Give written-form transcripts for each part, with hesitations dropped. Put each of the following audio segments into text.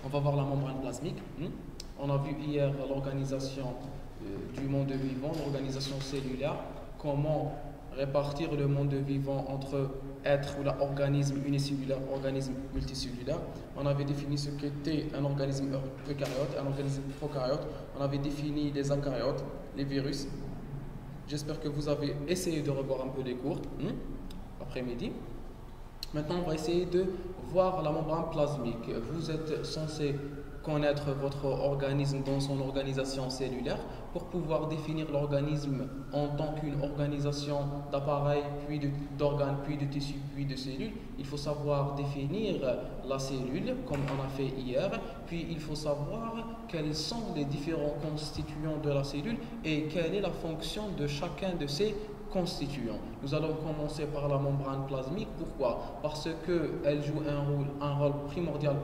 On va voir la membrane plasmique. On a vu hier l'organisation du monde vivant, l'organisation cellulaire, comment répartir le monde vivant entre être ou organisme unicellulaire, organisme multicellulaire. On avait défini ce qu'était un organisme eucaryote, un organisme prokaryote. On avait défini les eucaryotes, les virus. J'espère que vous avez essayé de revoir un peu les cours après-midi. Maintenant, on va essayer de voir la membrane plasmique. Vous êtes censé connaître votre organisme dans son organisation cellulaire pour pouvoir définir l'organisme en tant qu'une organisation d'appareils, puis d'organes, puis de tissus, puis de cellules. Il faut savoir définir la cellule, comme on a fait hier, puis il faut savoir quels sont les différents constituants de la cellule et quelle est la fonction de chacun de ces constituants. Nous allons commencer par la membrane plasmique. Pourquoi? Parce qu'elle joue un rôle primordial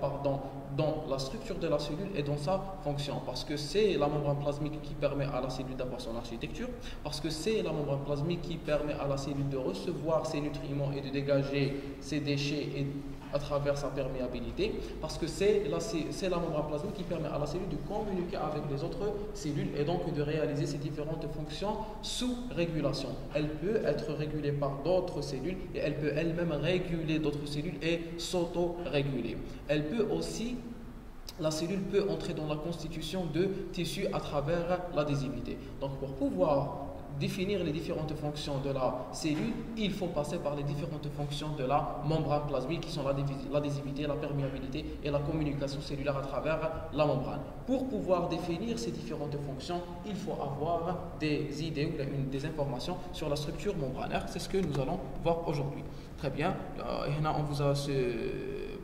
dans la structure de la cellule et dans sa fonction. Parce que c'est la membrane plasmique qui permet à la cellule d'avoir son architecture. Parce que c'est la membrane plasmique qui permet à la cellule de recevoir ses nutriments et de dégager ses déchets à travers sa perméabilité, parce que c'est la membrane plasmique qui permet à la cellule de communiquer avec les autres cellules et donc de réaliser ses différentes fonctions sous régulation. Elle peut être régulée par d'autres cellules et elle peut elle-même réguler d'autres cellules et s'auto-réguler. La cellule peut entrer dans la constitution de tissus à travers l'adhésivité. Donc pour pouvoir définir les différentes fonctions de la cellule, il faut passer par les différentes fonctions de la membrane plasmique qui sont l'adhésivité, la perméabilité et la communication cellulaire à travers la membrane. Pour pouvoir définir ces différentes fonctions, il faut avoir des idées ou des informations sur la structure membranaire. C'est ce que nous allons voir aujourd'hui. Très bien. On vous a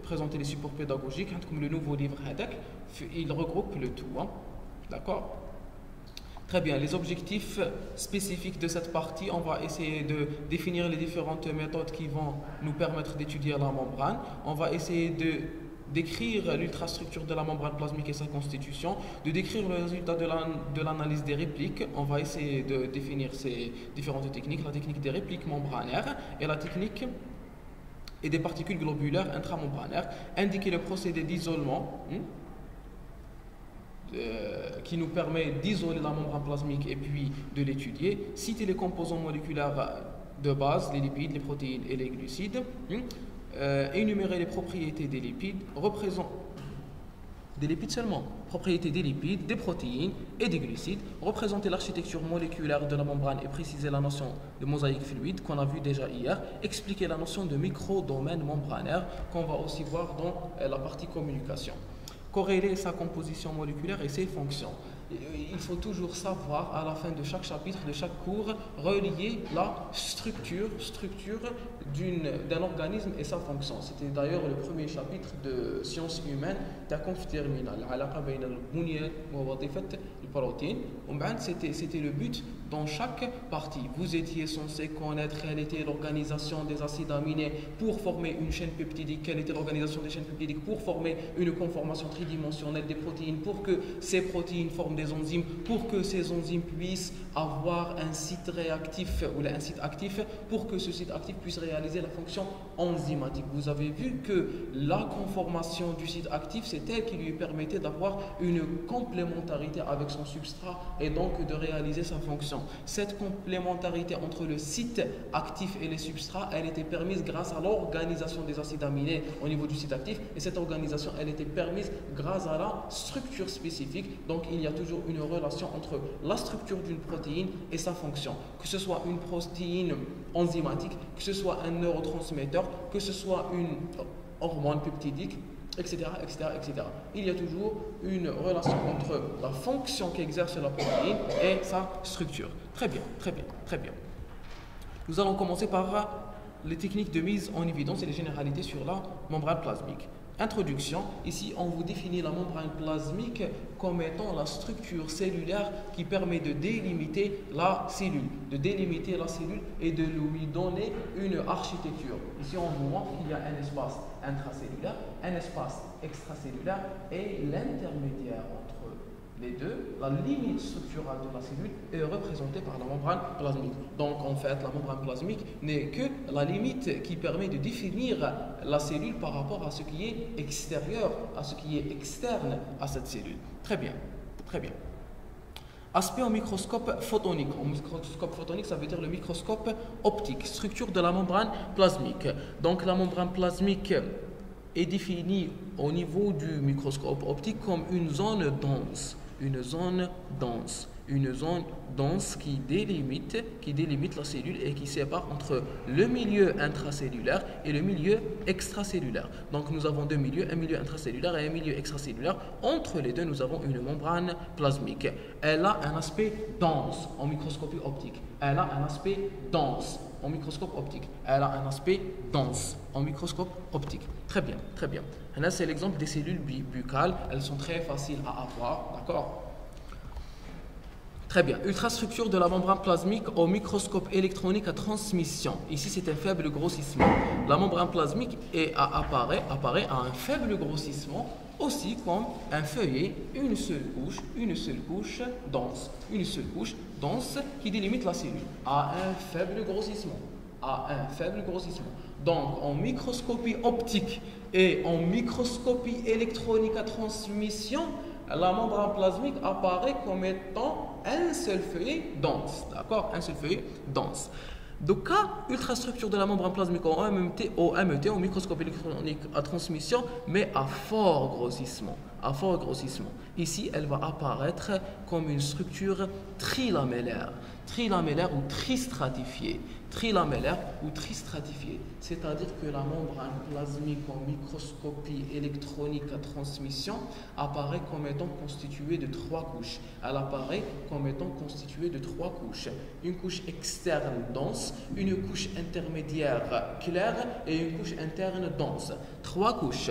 présenté les supports pédagogiques. Comme le nouveau livre HEDEC, il regroupe le tout. D'accord? Très bien, les objectifs spécifiques de cette partie, on va essayer de définir les différentes méthodes qui vont nous permettre d'étudier la membrane. On va essayer de décrire l'ultrastructure de la membrane plasmique et sa constitution, de décrire le résultat de l'analyse des répliques. On va essayer de définir ces différentes techniques, la technique des répliques membranaires et la technique et des particules globulaires intramembranaires, indiquer le procédé d'isolement qui nous permet d'isoler la membrane plasmique et puis de l'étudier, citer les composants moléculaires de base, les lipides, les protéines et les glucides, énumérer les propriétés des lipides, des lipides seulement, propriétés des lipides, des protéines et des glucides, représenter l'architecture moléculaire de la membrane et préciser la notion de mosaïque fluide qu'on a vu déjà hier, expliquer la notion de micro-domaine membranaire qu'on va aussi voir dans la partie communication. Corréler sa composition moléculaire et ses fonctions. Il faut toujours savoir à la fin de chaque chapitre, de chaque cours, relier la structure d'un organisme et sa fonction. C'était d'ailleurs le premier chapitre de sciences humaines, Conf terminal. C'était le but dans chaque partie. Vous étiez censé connaître quelle était l'organisation des acides aminés pour former une chaîne peptidique, quelle était l'organisation des chaînes peptidiques pour former une conformation tridimensionnelle des protéines, pour que ces protéines forment des enzymes, pour que ces enzymes puissent avoir un site réactif ou un site actif, pour que ce site actif puisse réaliser la fonction enzymatique. Vous avez vu que la conformation du site actif, c'est elle qui lui permettait d'avoir une complémentarité avec son substrat et donc de réaliser sa fonction. Cette complémentarité entre le site actif et les substrats, elle était permise grâce à l'organisation des acides aminés au niveau du site actif, et cette organisation, elle était permise grâce à la structure spécifique. Donc il y a toujours une relation entre la structure d'une protéine et sa fonction, que ce soit une protéine enzymatique, que ce soit un neurotransmetteur, que ce soit une hormone peptidique, etc., etc., etc. Il y a toujours une relation entre la fonction qu'exerce la protéine et sa structure. Très bien, très bien, très bien. Nous allons commencer par les techniques de mise en évidence et les généralités sur la membrane plasmique. Introduction, ici on vous définit la membrane plasmique comme étant la structure cellulaire qui permet de délimiter la cellule, et de lui donner une architecture. Ici on vous montre qu'il y a un espace intracellulaire, un espace extracellulaire et l'intermédiaire entre les deux, la limite structurale de la cellule est représentée par la membrane plasmique. Donc en fait, la membrane plasmique n'est que la limite qui permet de définir la cellule par rapport à ce qui est extérieur, à ce qui est externe à cette cellule. Très bien, très bien. Aspect au microscope photonique. Au microscope photonique, ça veut dire le microscope optique, structure de la membrane plasmique. Donc la membrane plasmique est définie au niveau du microscope optique comme une zone dense. Une zone dense. Une zone dense qui délimite la cellule et qui sépare entre le milieu intracellulaire et le milieu extracellulaire. Donc nous avons deux milieux, un milieu intracellulaire et un milieu extracellulaire. Entre les deux, nous avons une membrane plasmique. Elle a un aspect dense en microscopie optique. Elle a un aspect dense en microscope optique. Elle a un aspect dense en microscope optique. Très bien, très bien. Là, c'est l'exemple des cellules buccales. Elles sont très faciles à avoir, d'accord? Très bien. Ultrastructure de la membrane plasmique au microscope électronique à transmission. Ici, c'est un faible grossissement. La membrane plasmique apparaît à un faible grossissement, aussi comme un feuillet, une seule couche dense. Une seule couche dense qui délimite la cellule à un faible grossissement. Donc, en microscopie optique et en microscopie électronique à transmission, la membrane plasmique apparaît comme étant un seul feuillet dense. D'accord? Un seul feuillet dense. Donc, cas ultrastructure de la membrane plasmique au MET, au microscope électronique à transmission, mais à fort grossissement. Ici, elle va apparaître comme une structure trilamellaire ou tristratifiée. C'est-à-dire que la membrane plasmique en microscopie électronique à transmission apparaît comme étant constituée de trois couches. Elle apparaît comme étant constituée de trois couches. Une couche externe dense, une couche intermédiaire claire et une couche interne dense. Trois couches,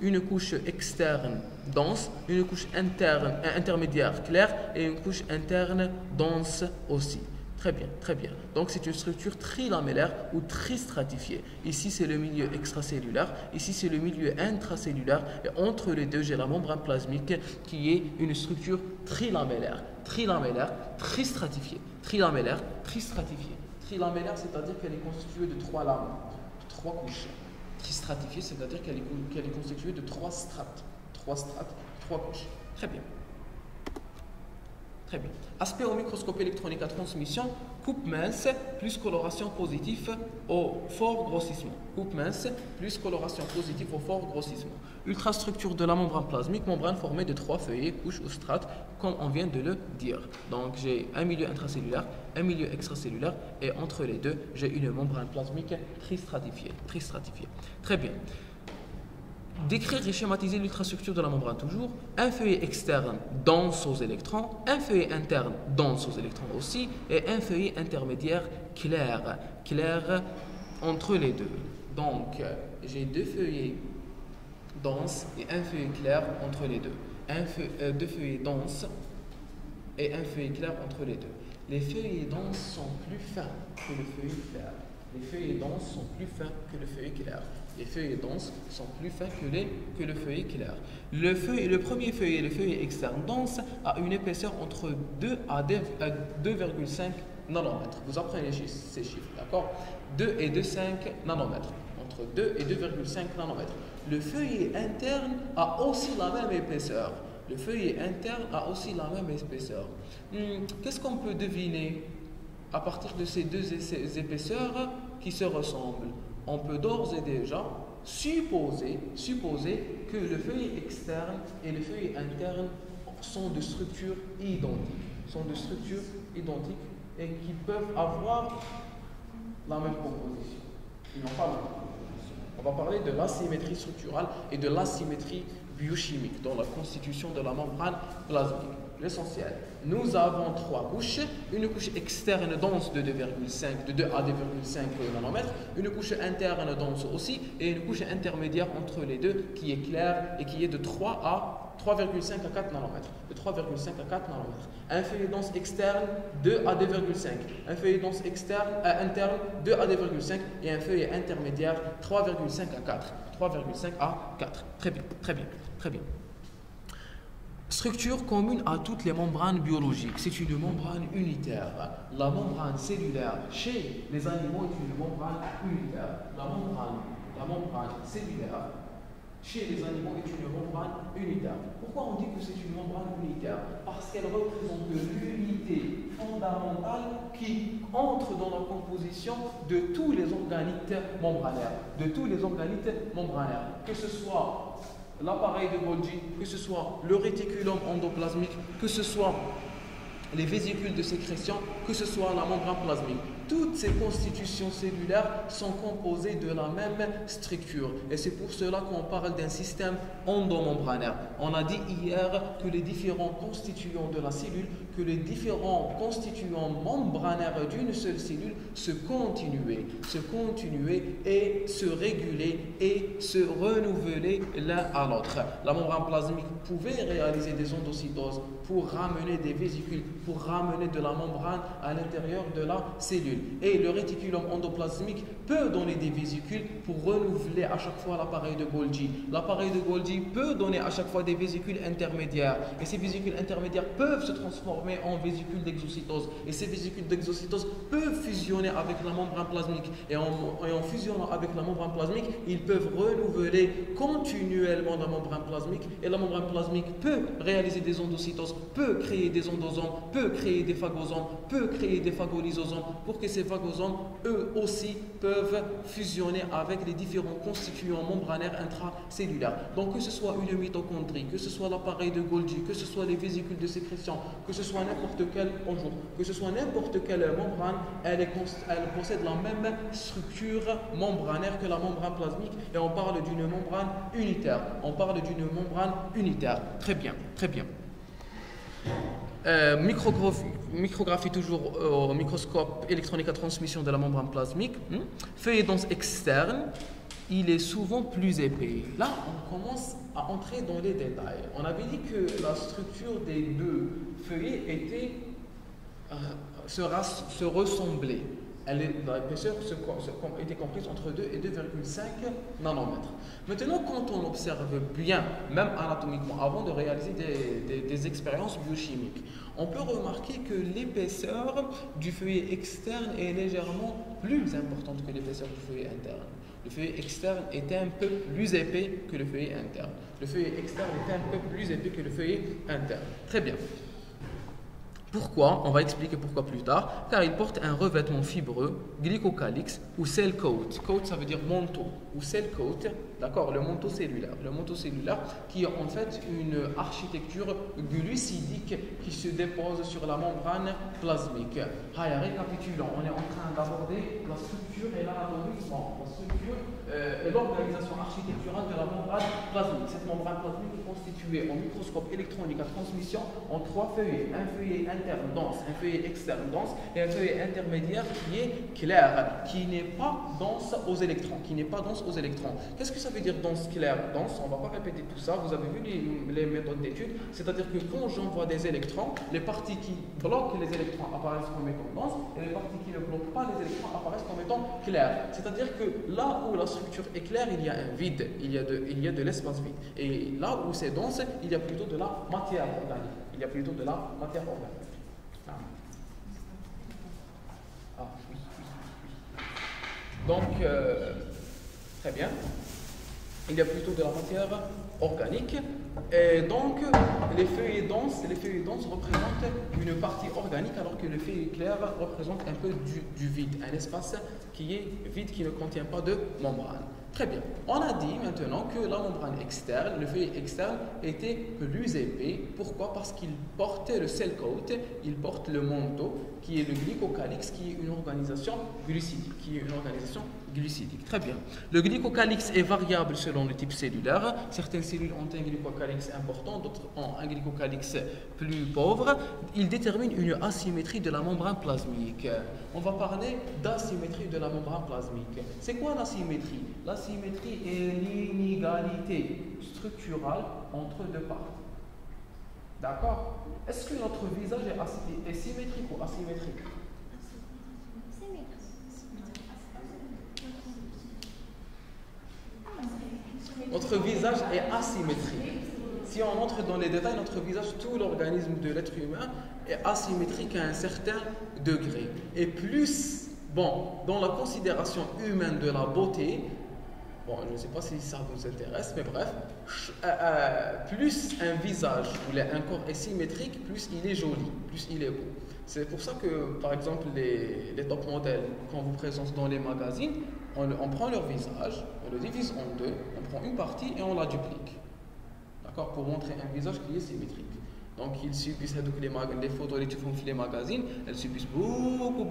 une couche externe dense, une couche intermédiaire claire et une couche interne dense aussi. Très bien. Donc c'est une structure trilamellaire ou tristratifiée. Ici c'est le milieu extracellulaire, ici c'est le milieu intracellulaire et entre les deux j'ai la membrane plasmique qui est une structure trilamellaire, tristratifiée. Trilamellaire, c'est-à-dire qu'elle est constituée de trois lames, de trois couches. Tristratifiée, c'est-à-dire qu'elle est constituée de trois strates, trois couches. Très bien. Aspect au microscope électronique à transmission, coupe mince plus coloration positive au fort grossissement. Ultrastructure de la membrane plasmique, membrane formée de trois feuillets, couches ou strates, comme on vient de le dire. Donc j'ai un milieu intracellulaire, un milieu extracellulaire et entre les deux, j'ai une membrane plasmique tristratifiée. Très bien. Décrire et schématiser l'ultrastructure de la membrane toujours. Un feuillet externe dense aux électrons, un feuillet interne dense aux électrons aussi, et un feuillet intermédiaire clair entre les deux. Donc, j'ai deux feuillets denses et un feuillet clair entre les deux. Deux feuillets denses et un feuillet clair entre les deux. Les feuillets denses sont plus fins que le feuillet clair. Les feuillets denses sont plus fins que le feuillet clair. Le premier feuillet, le feuillet externe dense, a une épaisseur entre 2 à 2,5 nanomètres. Vous apprenez ces chiffres, d'accord? 2 et 2,5 nanomètres. Entre 2 et 2,5 nanomètres. Le feuillet interne a aussi la même épaisseur. Qu'est-ce qu'on peut deviner à partir de ces deux épaisseurs qui se ressemblent? On peut d'ores et déjà supposer que le feuillet externe et le feuillet interne sont de structures identiques. Et qui peuvent avoir la même composition. Ils n'ont pas la même composition. On va parler de l'asymétrie structurale et de l'asymétrie biochimique dans la constitution de la membrane plasmique. L'essentiel. Nous avons trois couches, une couche externe dense de 2 à 2,5 nanomètres, une couche interne dense aussi, et une couche intermédiaire entre les deux qui est claire et qui est de 3,5 à 4 nanomètres. Un feuillet dense externe 2 à 2,5, un feuillet dense interne 2 à 2,5 et un feuillet intermédiaire 3,5 à 4. Très bien. Structure commune à toutes les membranes biologiques. C'est une membrane unitaire. La membrane cellulaire chez les animaux est une membrane unitaire. La membrane cellulaire chez les animaux est une membrane unitaire. Pourquoi on dit que c'est une membrane unitaire? Parce qu'elle représente l'unité fondamentale qui entre dans la composition de tous les organites membranaires. Que ce soit l'appareil de Golgi, que ce soit le réticulum endoplasmique, que ce soit les vésicules de sécrétion, que ce soit la membrane plasmique. Toutes ces constitutions cellulaires sont composées de la même structure. Et c'est pour cela qu'on parle d'un système endomembranaire. On a dit hier que les différents constituants de la cellule, que les différents constituants membranaires d'une seule cellule se continuaient et se régulaient et se renouvelaient l'un à l'autre. La membrane plasmique pouvait réaliser des endocytoses pour ramener des vésicules, pour ramener de la membrane à l'intérieur de la cellule. Et le réticulum endoplasmique peut donner des vésicules pour renouveler à chaque fois l'appareil de Golgi. L'appareil de Golgi peut donner à chaque fois des vésicules intermédiaires. Et ces vésicules intermédiaires peuvent se transformer en vésicules d'exocytose. Et ces vésicules d'exocytose peuvent fusionner avec la membrane plasmique. Et en fusionnant avec la membrane plasmique, ils peuvent renouveler continuellement la membrane plasmique. Et la membrane plasmique peut réaliser des endocytoses, peut créer des endosomes, peut créer des phagosomes, peut créer des phagolysosomes, pour que ces phagosomes, eux aussi, peuvent fusionner avec les différents constituants membranaires intracellulaires. Donc que ce soit une mitochondrie, que ce soit l'appareil de Golgi, que ce soit les vésicules de sécrétion, que ce soit n'importe quelle membrane, elle possède la même structure membranaire que la membrane plasmique, et on parle d'une membrane unitaire. Très bien. Micrographie toujours au microscope électronique à transmission de la membrane plasmique. Feuillet dense externe, il est souvent plus épais. Là, on commence à entrer dans les détails. On avait dit que la structure des deux feuillets se ressemblait. L'épaisseur était comprise entre 2 et 2,5 nanomètres. Maintenant, quand on observe bien, même anatomiquement, avant de réaliser des expériences biochimiques, on peut remarquer que l'épaisseur du feuillet externe est légèrement plus importante que l'épaisseur du feuillet interne. Le feuillet externe est un peu plus épais que le feuillet interne. Très bien. Pourquoi? On va expliquer pourquoi plus tard. Car il porte un revêtement fibreux, glycocalyx ou cell coat. Coat, ça veut dire manteau. Ou cell coat, d'accord, le manteau cellulaire. Le manteau cellulaire qui est en fait une architecture glucidique qui se dépose sur la membrane plasmique. Récapitulons, on est en train d'aborder la structure et l'anatomie, et l'organisation architecturale de la membrane plasmique. Cette membrane plasmique est constituée en microscope électronique à transmission en 3 feuillets. Un feuillet interne dense, un feuillet externe dense et un feuillet intermédiaire qui est clair, qui n'est pas dense aux électrons. Qu'est-ce que ça veut dire dense, clair, dense? On ne va pas répéter tout ça, vous avez vu les méthodes d'étude. C'est-à-dire que quand j'envoie des électrons, les parties qui bloquent les électrons apparaissent comme étant denses et les parties qui ne bloquent pas les électrons apparaissent comme étant claires. C'est-à-dire que là où la structure est claire, il y a un vide, il y a de l'espace vide. Et là où c'est dense, il y a plutôt de la matière organique. Donc, très bien. Il y a plutôt de la matière organique. Et donc, les feuillets denses représentent une partie organique, alors que le feuillet clair représente un peu du vide, un espace qui est vide, qui ne contient pas de membrane. Très bien. On a dit maintenant que la membrane externe, le feuillet externe, était plus épais. Pourquoi? Parce qu'il portait le cell coat, il porte le manteau, qui est le glycocalyx, qui est une organisation glucidique. Très bien. Le glycocalyx est variable selon le type cellulaire. Certaines cellules ont un glycocalyx important, d'autres ont un glycocalyx plus pauvre. Il détermine une asymétrie de la membrane plasmique. On va parler d'asymétrie de la membrane plasmique. C'est quoi l'asymétrie? L'asymétrie est l'inégalité structurale entre deux parties. D'accord? Est-ce que notre visage est symétrique ou asymétrique? Notre visage est asymétrique. si on entre dans les détails, notre visage, tout l'organisme de l'être humain est asymétrique à un certain degré. Et plus, bon, dans la considération humaine de la beauté, bon, je ne sais pas si ça vous intéresse, mais bref, plus un visage ou un corps est symétrique, plus il est joli, plus il est beau. C'est pour ça que, par exemple, les top modèles qu'on vous présente dans les magazines, on prend leur visage, on le divise en deux, on prend une partie et on la duplique. D'accord? Pour montrer un visage qui est symétrique. Donc, ils subissent les photos les magazines, elles subissent beaucoup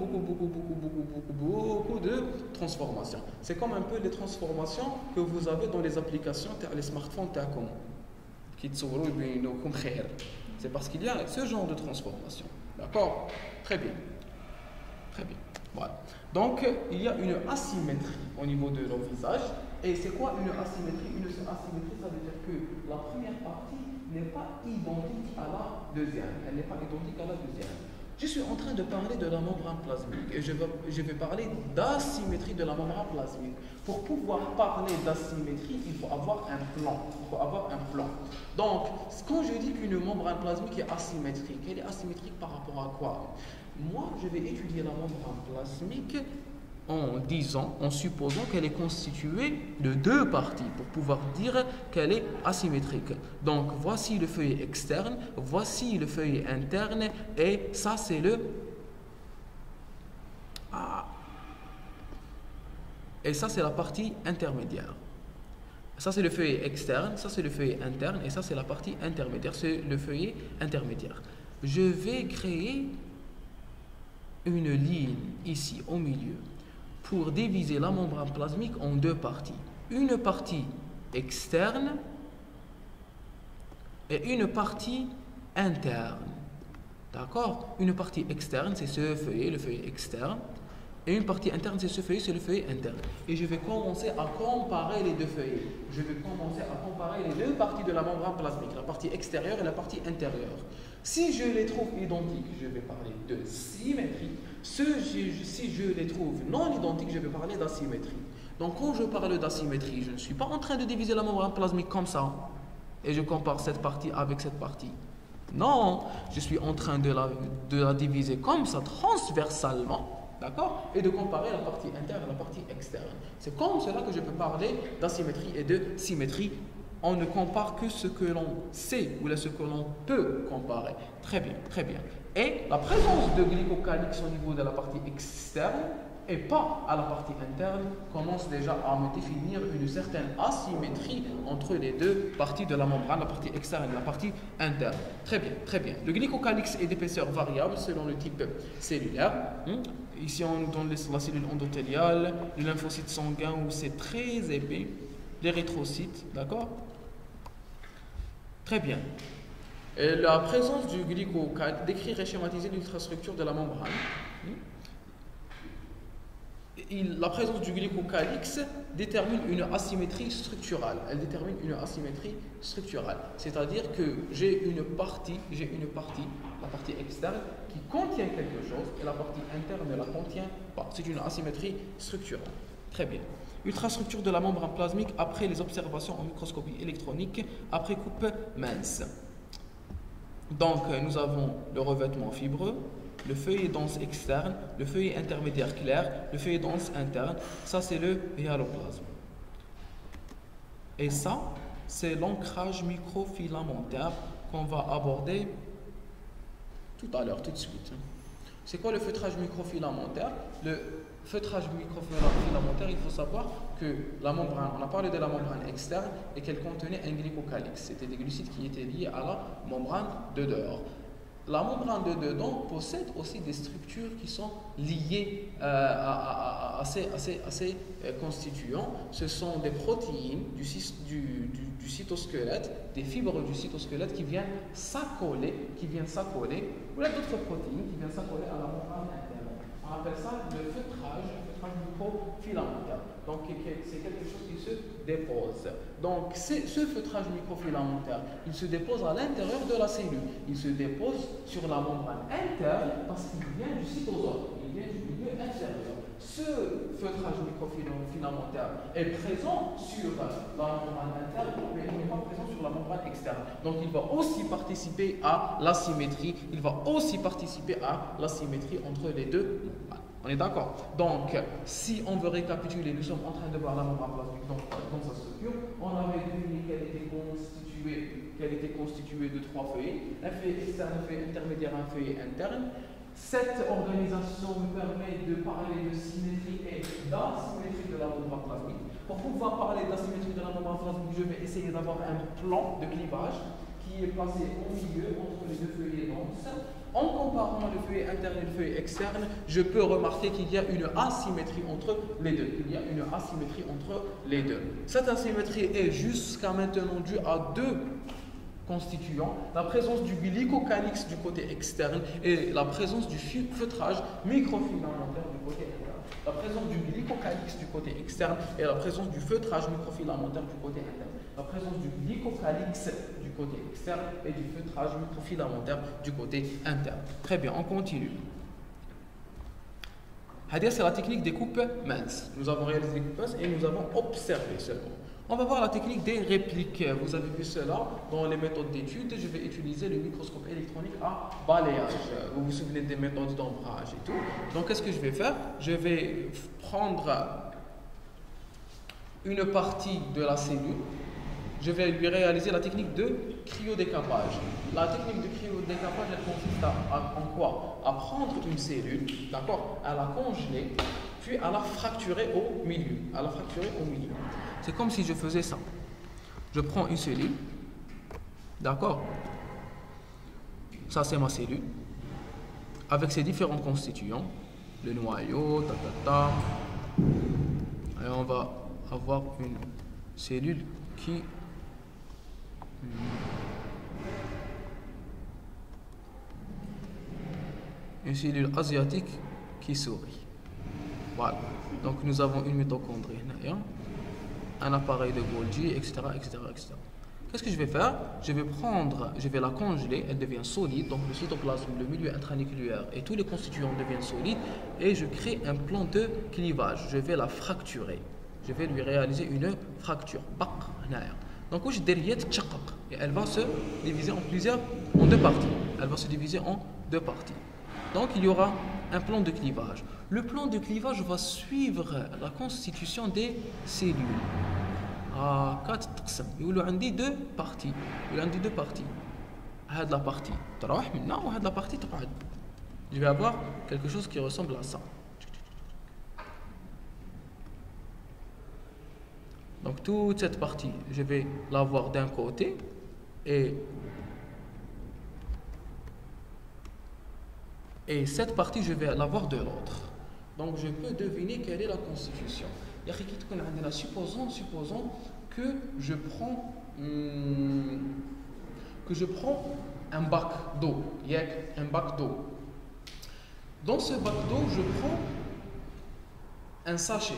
de transformations. C'est comme un peu les transformations que vous avez dans les applications, les smartphones, c'est parce qu'il y a ce genre de transformation. D'accord? Très bien. Très bien. Voilà. Donc, il y a une asymétrie au niveau de leur visage. Et c'est quoi une asymétrie? Une asymétrie, ça veut dire que la première partie n'est pas identique à la deuxième. Elle n'est pas identique à la deuxième. Je suis en train de parler de la membrane plasmique et je vais parler d'asymétrie de la membrane plasmique. Pour pouvoir parler d'asymétrie, il faut avoir un plan. Il faut avoir un plan. Donc, quand je dis qu'une membrane plasmique est asymétrique, elle est asymétrique par rapport à quoi? Moi, je vais étudier la membrane plasmique en supposant qu'elle est constituée de deux parties pour pouvoir dire qu'elle est asymétrique. Donc, voici le feuillet externe, voici le feuillet interne, et ça, c'est le... Et ça, c'est la partie intermédiaire. Ça, c'est le feuillet externe, ça, c'est le feuillet interne, et ça, c'est la partie intermédiaire, c'est le feuillet intermédiaire. Je vais créer une ligne ici au milieu pour diviser la membrane plasmique en deux parties. Une partie externe et une partie interne. D'accord? Une partie externe, c'est ce feuillet, le feuillet externe. Et une partie interne, c'est ce feuillet, c'est le feuillet interne. Et je vais commencer à comparer les deux feuillets. Je vais commencer à comparer les deux parties de la membrane plasmique, la partie extérieure et la partie intérieure. Si je les trouve identiques, je vais parler de symétrie. Si je les trouve non identiques, je vais parler d'asymétrie. Donc quand je parle d'asymétrie, je ne suis pas en train de diviser la membrane plasmique comme ça. Et je compare cette partie avec cette partie. Non, je suis en train de la diviser comme ça, transversalement. D'accord? Et de comparer la partie interne et la partie externe. C'est comme cela que je peux parler d'asymétrie et de symétrie. On ne compare que ce que l'on sait ou ce que l'on peut comparer. Très bien, très bien. Et la présence de glycocalyx au niveau de la partie externe et pas à la partie interne commence déjà à me définir une certaine asymétrie entre les deux parties de la membrane, la partie externe et la partie interne. Très bien, très bien. Le glycocalyx est d'épaisseur variable selon le type cellulaire. Ici, on nous donne la cellule endothéliale, les lymphocytes sanguins où c'est très épais, l'érythrocyte, d'accord? Très bien. Et la présence du glycocalyx, décrire et schématiser l'ultrastructure de la membrane. La présence du glycocalyx détermine une asymétrie structurale. Elle détermine une asymétrie structurale. C'est-à-dire que j'ai une partie, la partie externe, qui contient quelque chose et la partie interne ne la contient pas. C'est une asymétrie structurelle. Très bien. Ultrastructure de la membrane plasmique après les observations en microscopie électronique, après coupe mince. Donc, nous avons le revêtement fibreux, le feuillet dense externe, le feuillet intermédiaire clair, le feuillet dense interne. Ça, c'est le hyaloplasme. Et ça, c'est l'ancrage microfilamentaire qu'on va aborder tout à l'heure, tout de suite. C'est quoi le feutrage microfilamentaire? Le feutrage microfilamentaire, il faut savoir que la membrane, on a parlé de la membrane externe et qu'elle contenait un glycocalyx. C'était des glucides qui étaient liés à la membrane de dehors. La membrane de dedans possède aussi des structures qui sont liées à ces constituants. Ce sont des protéines du cytosquelette, des fibres du cytosquelette qui viennent s'accoler, ou là d'autres protéines qui viennent s'accoler à la membrane interne. On appelle ça le feutrage microfilamentaire. Donc c'est quelque chose qui se dépose. Donc ce feutrage microfilamentaire, il se dépose à l'intérieur de la cellule. Il se dépose sur la membrane interne parce qu'il vient du cytosol, il vient du milieu intérieur. Ce feutrage microfilamentaire est présent sur la membrane interne, mais il n'est pas présent sur la membrane membrane externe. Donc il va aussi participer à la symétrie. Il va aussi participer à la symétrie entre les deux membranes. On est d'accord? Donc, si on veut récapituler, nous sommes en train de voir la membrane plasmique dans sa structure. On avait défini qu'elle était constituée de 3 feuillets, un feuillet externe, un feuillet intermédiaire, un feuillet interne. Cette organisation me permet de parler de symétrie et d'asymétrie de la membrane plasmique. Pour pouvoir parler d'asymétrie de la membrane plasmique, je vais essayer d'avoir un plan de clivage qui est placé au milieu entre les deux feuillets denses. En comparant le feuillet interne et le feuillet externe, je peux remarquer qu'il y a une asymétrie entre les deux. Cette asymétrie est jusqu'à maintenant due à deux constituants, la présence du glycocalyx du côté externe et la présence du feutrage microfilamentaire du côté interne. La présence du glycocalyx du côté externe et la présence du feutrage microfilamentaire du côté interne. La présence du glycocalyx du côté externe et du feutrage microfilamentaire du côté interne. Très bien, on continue. C'est la technique des coupes minces. Nous avons réalisé des coupes minces et nous avons observé seulement. On va voir la technique des répliques. Vous avez vu cela dans les méthodes d'étude. Je vais utiliser le microscope électronique à balayage. Vous vous souvenez des méthodes d'ombrage et tout. Donc, qu'est-ce que je vais faire? Je vais prendre une partie de la cellule. Je vais lui réaliser la technique de cryodécapage. La technique de cryodécapage, elle consiste en quoi? À prendre une cellule, d'accord, à la congeler, puis à la fracturer au milieu. C'est comme si je faisais ça. Je prends une cellule, d'accord? Ça, c'est ma cellule, avec ses différents constituants, le noyau, et on va avoir une cellule qui asiatique qui sourit. Voilà. Donc nous avons une mitochondrie, un appareil de Golgi, etc. Qu'est-ce que je vais faire? Je vais la congeler, elle devient solide, donc le cytoplasme, le milieu intranucléaire et tous les constituants deviennent solides et je crée un plan de clivage. Je vais la fracturer. Je vais lui réaliser une fracture. Donc et elle va se diviser en deux parties. Donc il y aura un plan de clivage. Le plan de clivage va suivre la constitution des cellules. Il y a deux parties. Je vais avoir quelque chose qui ressemble à ça. Donc toute cette partie, je vais l'avoir d'un côté et cette partie, je vais l'avoir de l'autre. Donc je peux deviner quelle est la constitution. Supposons que je prends un bac d'eau. Dans ce bac d'eau, je prends un sachet.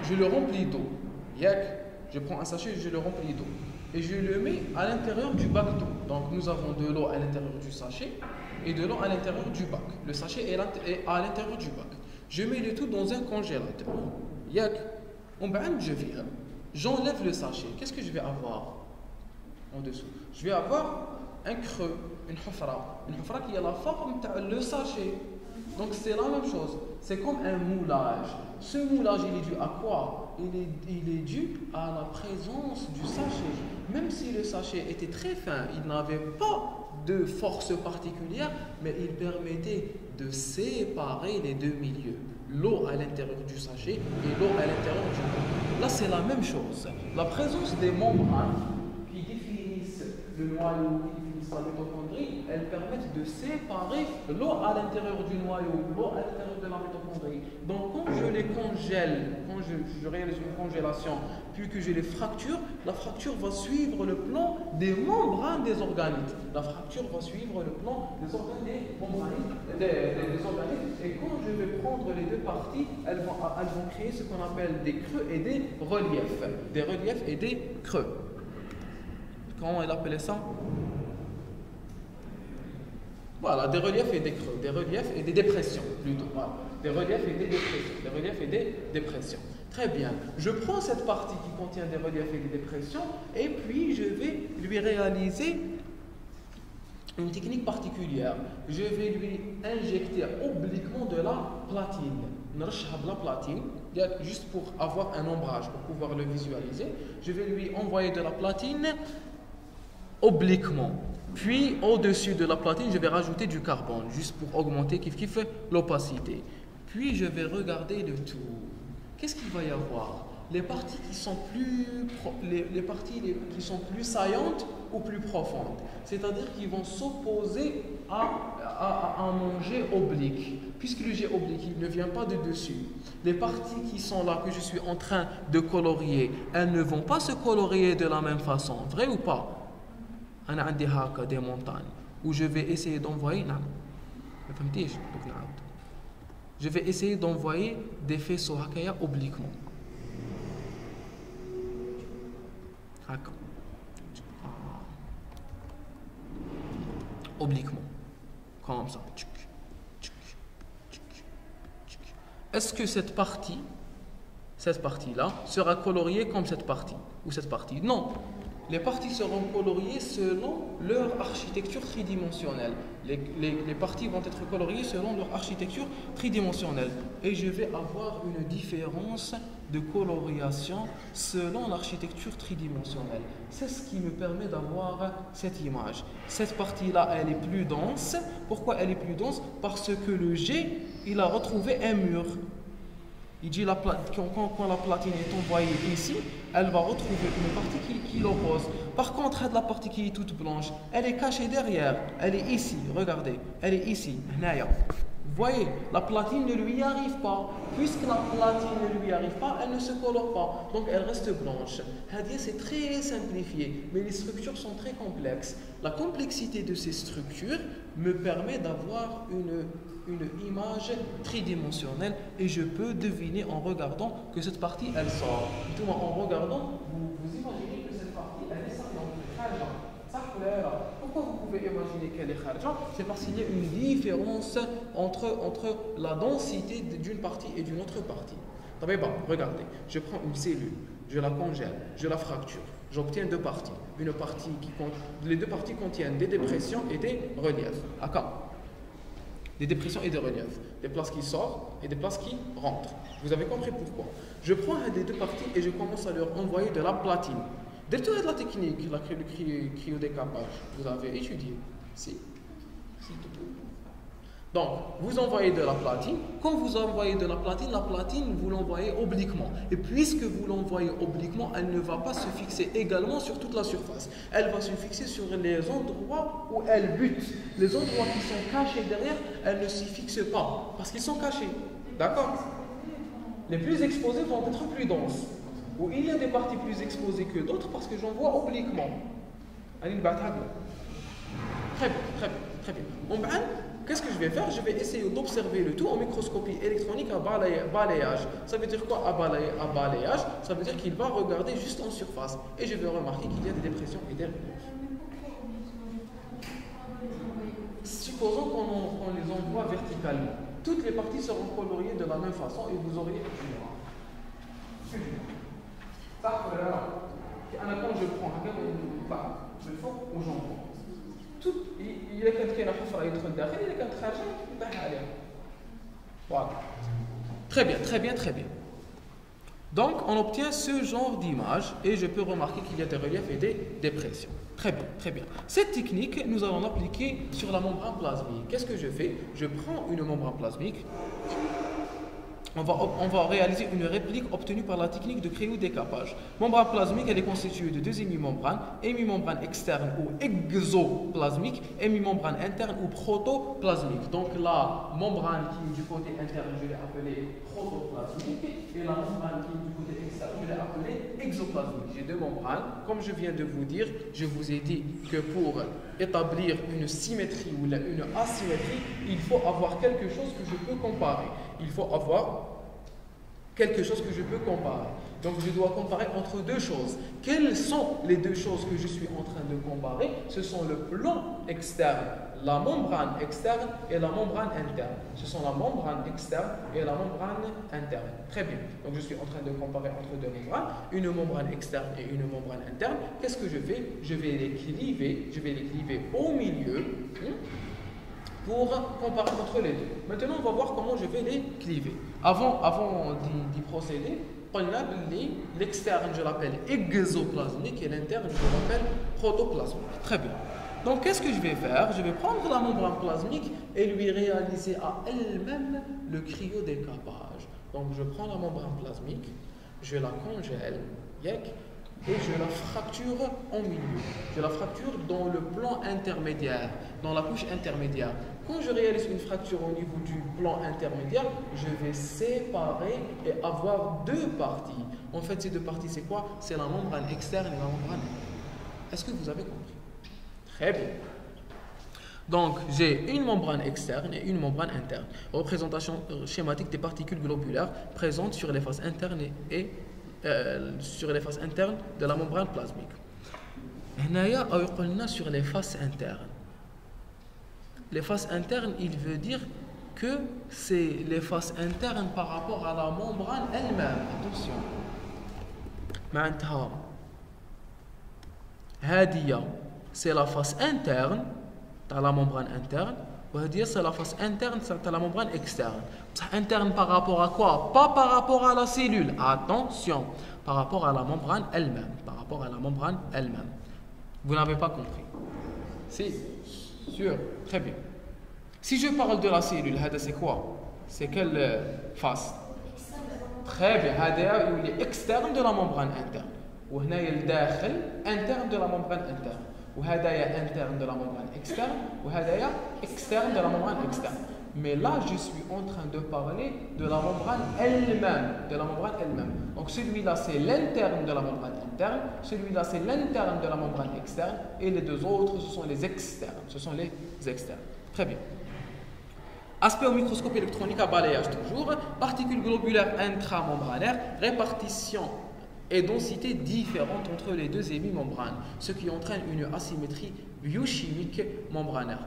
Je le remplis d'eau. Je prends un sachet, je le remplis d'eau. Et je le mets à l'intérieur du bac d'eau. Donc nous avons de l'eau à l'intérieur du sachet et de l'eau à l'intérieur du bac. Le sachet est à l'intérieur du bac. Je mets le tout dans un congélateur. Je viens, j'enlève le sachet. Qu'est-ce que je vais avoir en dessous? Je vais avoir un creux, une hufra qui a la forme le sachet. Donc c'est la même chose. C'est comme un moulage. Ce moulage, il est dû à quoi? Il est dû à la présence du sachet. Même si le sachet était très fin, il n'avait pas de force particulière, mais il permettait de séparer les deux milieux. L'eau à l'intérieur du sachet et l'eau à l'intérieur du bac. Là, c'est la même chose. La présence des membranes qui définissent le noyau, qui définissent la mitochondrie, elles permettent de séparer l'eau à l'intérieur du noyau, l'eau à l'intérieur de la mitochondrie. Donc, quand je les congèle, quand je réalise une congélation, puis que je les fracture, la fracture va suivre le plan des membranes des organites. La fracture va suivre le plan des organes des organites. Et quand je vais prendre les deux parties, elles vont créer ce qu'on appelle des creux et des reliefs. Des reliefs et des creux. Comment elle appelait ça? Voilà, des reliefs et des creux, des reliefs et des dépressions plutôt. Voilà. Des reliefs et des dépressions. Très bien. Je prends cette partie qui contient des reliefs et des dépressions et puis je vais lui lui réaliser une technique particulière. Je vais lui injecter obliquement de la platine. La platine, juste pour avoir un ombrage, pour pouvoir le visualiser. Je vais lui envoyer de la platine obliquement. Puis au-dessus de la platine, je vais rajouter du carbone, juste pour augmenter l'opacité. Puis je vais regarder le tout. Qu'est-ce qu'il va y avoir? Les parties qui sont qui sont plus saillantes ou plus profondes. C'est-à-dire qu'ils vont s'opposer à un jet oblique. Puisque le jet oblique, il ne vient pas de dessus. Les parties qui sont là, que je suis en train de colorier, elles ne vont pas se colorier de la même façon. Vrai ou pas? On a des montagnes où je vais essayer d'envoyer. Je vais essayer d'envoyer des faisceaux obliquement. Obliquement, comme ça. Est-ce que cette partie-là, sera coloriée comme cette partie ou cette partie? Non. Les parties seront coloriées selon leur architecture tridimensionnelle. Les parties vont être coloriées selon leur architecture tridimensionnelle. Et je vais avoir une différence de colorisation selon l'architecture tridimensionnelle. C'est ce qui me permet d'avoir cette image. Cette partie-là, elle est plus dense. Pourquoi elle est plus dense? Parce que le jet, il a retrouvé un mur. Il dit quand la platine est envoyée ici, elle va retrouver une partie qui l'oppose. Par contre, la partie qui est toute blanche, elle est cachée derrière. Elle est ici, regardez. Elle est ici. Vous voyez, la platine ne lui arrive pas. Puisque la platine ne lui arrive pas, elle ne se colore pas. Donc elle reste blanche. C'est très simplifié, mais les structures sont très complexes. La complexité de ces structures me permet d'avoir une image tridimensionnelle et je peux deviner en regardant que cette partie elle sort. En regardant, vous imaginez que cette partie elle est sortie. Pourquoi vous pouvez imaginer qu'elle est kharja? C'est parce qu'il y a une différence entre la densité d'une partie et d'une autre partie. Regardez, je prends une cellule, je la congèle, je la fracture, j'obtiens deux parties. Les deux parties contiennent des dépressions et des reliefs. Des dépressions et des reliefs, des places qui sortent et des places qui rentrent. Vous avez compris pourquoi? Je prends les deux parties et je commence à leur envoyer de la platine. Détournez de la technique, le cryodécapage, vous avez étudié. Si. Donc, vous envoyez de la platine. Quand vous envoyez de la platine, vous l'envoyez obliquement. Et puisque vous l'envoyez obliquement, elle ne va pas se fixer également sur toute la surface. Elle va se fixer sur les endroits où elle bute. Les endroits qui sont cachés derrière, elle ne s'y fixe pas. Parce qu'ils sont cachés. D'accord? Les plus exposés vont être plus denses. Où il y a des parties plus exposées que d'autres parce que j'envoie obliquement. Très bien. Qu'est-ce que je vais faire? Je vais essayer d'observer le tout en microscopie électronique à balayage. Ça veut dire quoi à balayage? Ça veut dire qu'il va regarder juste en surface. Et je vais remarquer qu'il y a des dépressions et des reliefs. Supposons qu'on les envoie verticalement. Toutes les parties seront coloriées de la même façon et vous auriez quand je prends je le fais au jambon. Il y a quelqu'un qui a يدخل داخل إذا كانت خارجة يطيح عليها. Voilà. Très bien. Donc on obtient ce genre d'image et je peux remarquer qu'il y a des reliefs et des dépressions. Très bien. Cette technique, nous allons l'appliquer sur la membrane plasmique. Qu'est-ce que je fais? Je prends une membrane plasmique. On va réaliser une réplique obtenue par la technique de cryodécapage. Membrane plasmique, elle est constituée de deux hémimembranes, hémimembrane externe ou exoplasmique, hémimembrane interne ou protoplasmique. Donc la membrane qui est du côté interne, je l'ai appelée protoplasmique, et la membrane qui est du côté externe, je l'ai appelée exoplasmique. J'ai deux membranes. Comme je viens de vous dire, je vous ai dit que pour établir une symétrie ou une asymétrie, il faut avoir quelque chose que je peux comparer. Donc je dois comparer entre deux choses. Quelles sont les deux choses que je suis en train de comparer? Ce sont le plan externe, la membrane externe et la membrane interne. Ce sont la membrane externe et la membrane interne. Très bien. Donc je suis en train de comparer entre deux membranes, une membrane externe et une membrane interne. Qu'est-ce que je fais? Je vais les cliver au milieu pour comparer entre les deux. Maintenant, on va voir comment je vais les cliver. Avant d'y procéder, l'externe, je l'appelle exoplasmique et l'interne, je l'appelle protoplasmique. Très bien. Donc, qu'est-ce que je vais faire? Je vais prendre la membrane plasmique et lui réaliser à elle-même le cryodécapage. Donc, je prends la membrane plasmique, je la congèle, et je la fracture en milieu. Je la fracture dans le plan intermédiaire, dans la couche intermédiaire. Quand je réalise une fracture au niveau du plan intermédiaire, je vais séparer et avoir deux parties. En fait, ces deux parties, c'est quoi? C'est la membrane externe et la membrane interne. Est-ce que vous avez compris? Très bien. Donc, j'ai une membrane externe et une membrane interne. Représentation schématique des particules globulaires présentes sur les faces internes et sur les faces internes de la membrane plasmique. Sur les faces internes. Les faces internes, il veut dire que c'est les faces internes par rapport à la membrane elle-même. Attention. C'est la face interne de la membrane interne. C'est la face interne de la membrane externe. Interne par rapport à quoi? Pas par rapport à la cellule. Attention, par rapport à la membrane elle-même. Par rapport à la membrane elle-même. Vous n'avez pas compris? Si, sûr, très bien. Si je parle de la cellule, c'est quoi? C'est quelle face? Très bien. Il est externe de la membrane interne. وهنا الداخل interne de la membrane interne. وهذا interne de la membrane externe. وهذا externe de la membrane externe. Mais là, je suis en train de parler de la membrane elle-même. Donc celui-là, c'est l'interne de la membrane interne. Celui-là, c'est l'interne de la membrane externe. Et les deux autres, ce sont les externes. Très bien. Aspect au microscope électronique à balayage toujours. Particules globulaires intramembranaires. Répartition et densité différentes entre les deux hémimembranes, ce qui entraîne une asymétrie biochimique membranaire.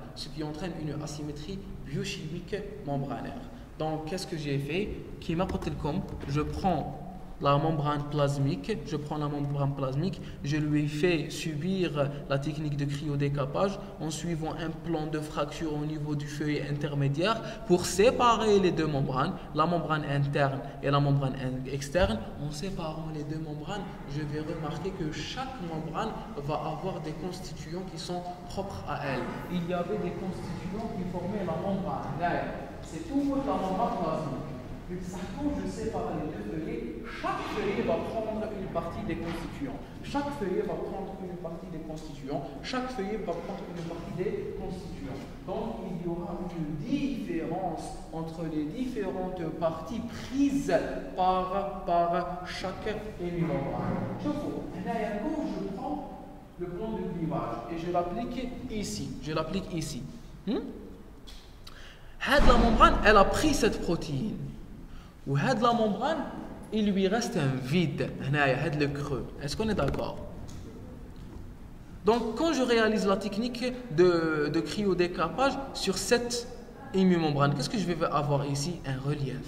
Donc, qu'est-ce que j'ai fait? Je prends la membrane plasmique, je lui fais subir la technique de cryodécapage en suivant un plan de fracture au niveau du feuillet intermédiaire pour séparer les deux membranes, la membrane interne et la membrane externe. En séparant les deux membranes, je vais remarquer que chaque membrane va avoir des constituants qui sont propres à elle. Il y avait des constituants qui formaient la membrane. C'est toute la membrane plasmique. Quand je sépare les deux feuillets, chaque feuillet va prendre une partie des constituants. Donc, il y aura une différence entre les différentes parties prises par chaque hémimembrane. Quand je prends le plan de clivage et je l'applique ici. La membrane, elle a pris cette protéine. Ou la membrane, il lui reste un vide, le creux. Est-ce qu'on est d'accord? Donc, quand je réalise la technique de cryodécapage sur cette hémimembrane, qu'est-ce que je vais avoir ici? Un relief.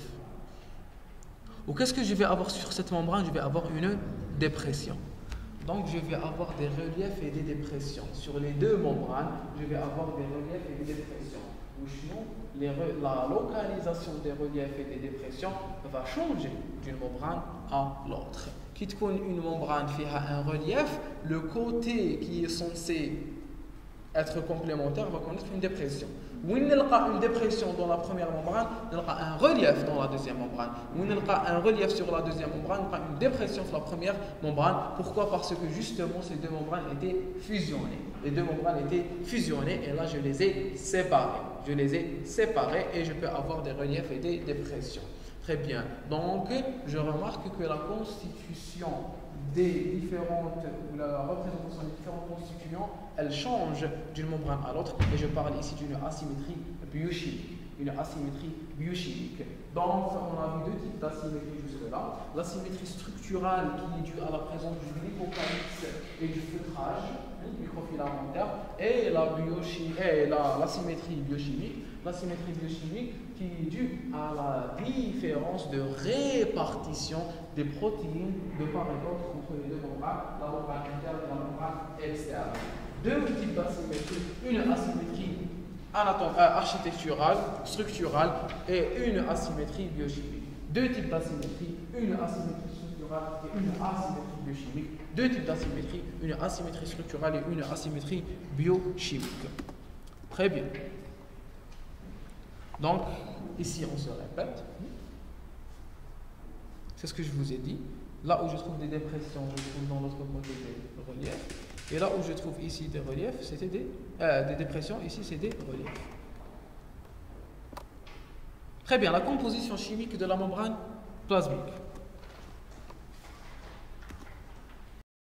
Ou qu'est-ce que je vais avoir sur cette membrane? Je vais avoir une dépression. Donc, je vais avoir des reliefs et des dépressions. Sur les deux membranes, je vais avoir des reliefs et des dépressions. La localisation des reliefs et des dépressions va changer d'une membrane à l'autre. Quitte une membrane qui a un relief, le côté qui est censé être complémentaire va connaître une dépression. Où il y a une dépression dans la première membrane, il y aura un relief dans la deuxième membrane. Où il y a un relief sur la deuxième membrane, il y aura une dépression sur la première membrane. Pourquoi? Parce que justement ces deux membranes étaient fusionnées. Les deux membranes étaient fusionnées et là je les ai séparées. Et je peux avoir des reliefs et des dépressions. Très bien. Donc je remarque que la constitution des différentes, ou la représentation des différents constituants, elle change d'une membrane à l'autre et je parle ici d'une asymétrie biochimique. une asymétrie biochimique. Donc, on a vu deux types d'asymétrie jusque-là. L'asymétrie structurale qui est due à la présence du glycocalyx et du feutrage microfilamentaire, et l'asymétrie biochimique. L'asymétrie biochimique qui est due à la différence de répartition des protéines de part et d'autre entre les deux membranes, la membrane interne et la membrane externe. Deux types d'asymétrie, une asymétrie architecturale, structurale et une asymétrie biochimique. Deux types d'asymétrie, une asymétrie structurale et une asymétrie biochimique. Deux types d'asymétrie, une asymétrie structurale et une asymétrie biochimique. Très bien. Donc, ici on se répète. C'est ce que je vous ai dit. Là où je trouve des dépressions, je trouve dans l'autre côté des reliefs. Et là où je trouve ici des reliefs, c'était des dépressions, ici c'est des reliefs. Très bien, la composition chimique de la membrane plasmique.